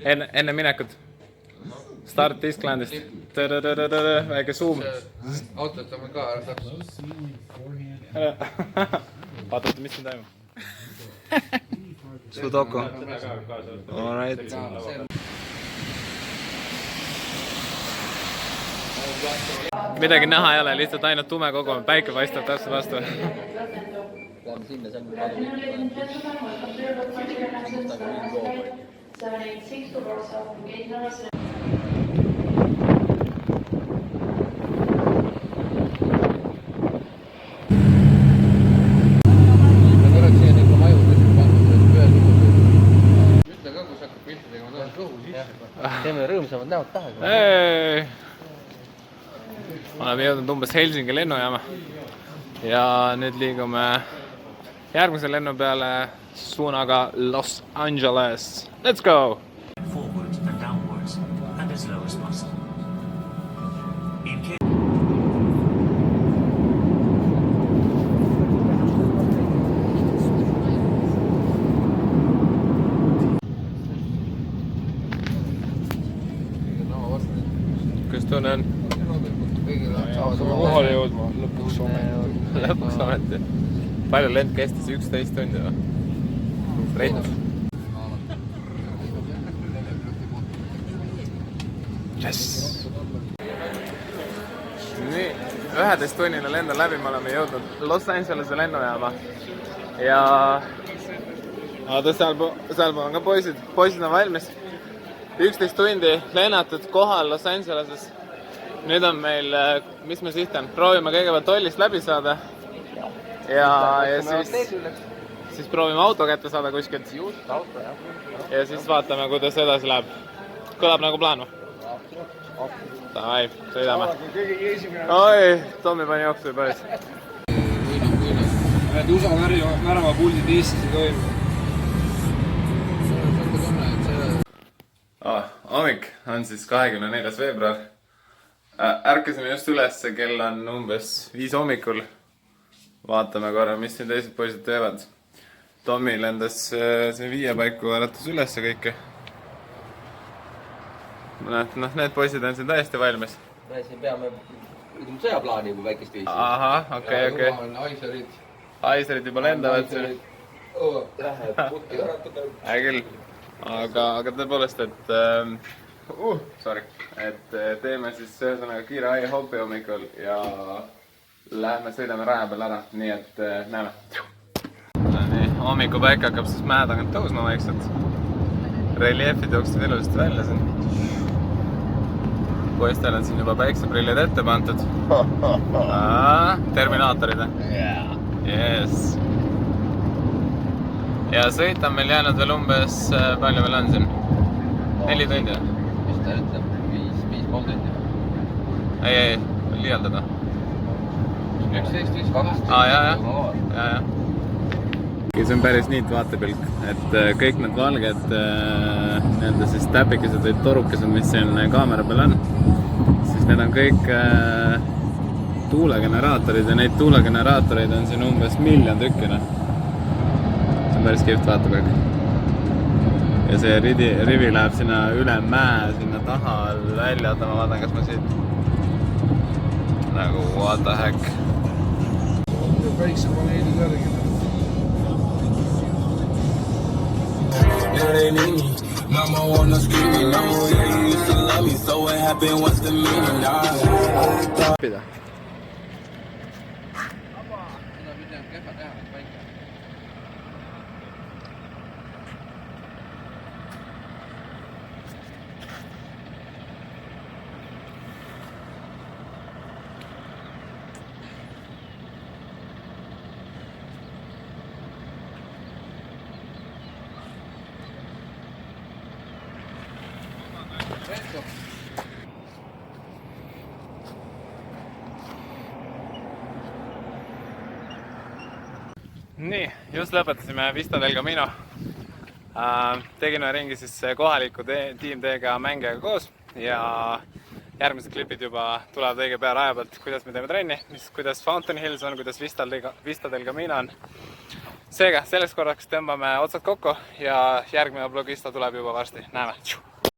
enne minekut. Start Disclandist. Väike zoom. Autot on ka ära saaks. Vaatate, mis siin toimub. Sudoku. Alright. Midagi näha ei ole, lihtsalt ainult tume kogu on. Päike paistab täpselt vastu. Peame sinna, seal teeme rõõmsamad näod taha. Oleme jõudnud umbes Helsingi lennujaama ja nüüd liigume järgmise lennu peale suunaga Los Angeles. Let's go! Forward and downwards and as low as possible. Kuidas tunne on? Kohale jõudma, lõpuks ometi. Lõpuks ometi. Palju lend kestis? 11 tundi või? Rent. Yes! Nii, 11-tunnine lend on läbi, me oleme jõudnud Los Angelese lennujaama. Ja seal on ka poisid. Poisid on valmis. 11 tundi lennatud kohal Los Angeleses. Nüüd on meil, mis me siht on? Proovime kõigepealt tollist läbi saada. Ja siis proovime auto kätte saada kuskilt. Ja siis vaatame, kuidas edasi läheb. Kõlab nagu plaan või? Davai, sõidame. Oi, Tommi pani jooksu või päris. Need USA väravapuldid Eestis ei toimu. Hommik on siis 24. veebruar. Ärkasime just üles, kell on umbes 5 hommikul. Vaatame korra, mis siin teised poisid teevad. Tommi lendas see 5 paiku, äratas üles kõike. Need poisid on siin täiesti valmis. Me siin peame sõjaplaani juba väikest viisi. Ahah, okei. Aiserid juba lendavad. Läheb putki äratada. Küll. Aga tõepoolest, et teeme siis ühesõnaga kiire I-hopi hommikul ja lähme sõidame raja peal ära, nii et näeme. Nii, hommikupäike hakkab siis mäe tagant tõusma vaikselt. Reliefid jooksid ilusasti välja siin. Poistel on siin juba päikseprillid ette pandud. Terminaatorid. Yes. Ja sõita on meil jäänud veel umbes, palju meil on siin? 4 tundi. Mis ta ütleb? 5,5 tundi? Ei, liialdada. 11, 12. Jaa. See on päris niit vaatepilk, et kõik need valged nende siis täpikesed või torukesed, mis siin kaamera peal on, siis need on kõik tuulegeneraatorid ja neid tuulegeneraatoreid on siin umbes 1 000 000 tükkina. Päris kihvt vaatab ja see rivi läheb sinna üle mäe, sinna taha välja, oota ma vaatan, kas ma siit nagu what the heck päiksepaneeli kõrgel. Mama wanna scream along, yeah, you used to love me, so what happened, what's the meaning, pida. Nii, just lõpetasime Vista del Camino. Tegime ringi siis kohaliku Team D-ga mängijaga koos ja järgmised klipid juba tulevad õige pea raja pealt, kuidas me teeme trenni, kuidas Fountain Hills on, kuidas Vista del Camino on. Seega, selleks korraks tõmbame otsad kokku ja järgmine vlogista tuleb juba varsti. Näeme!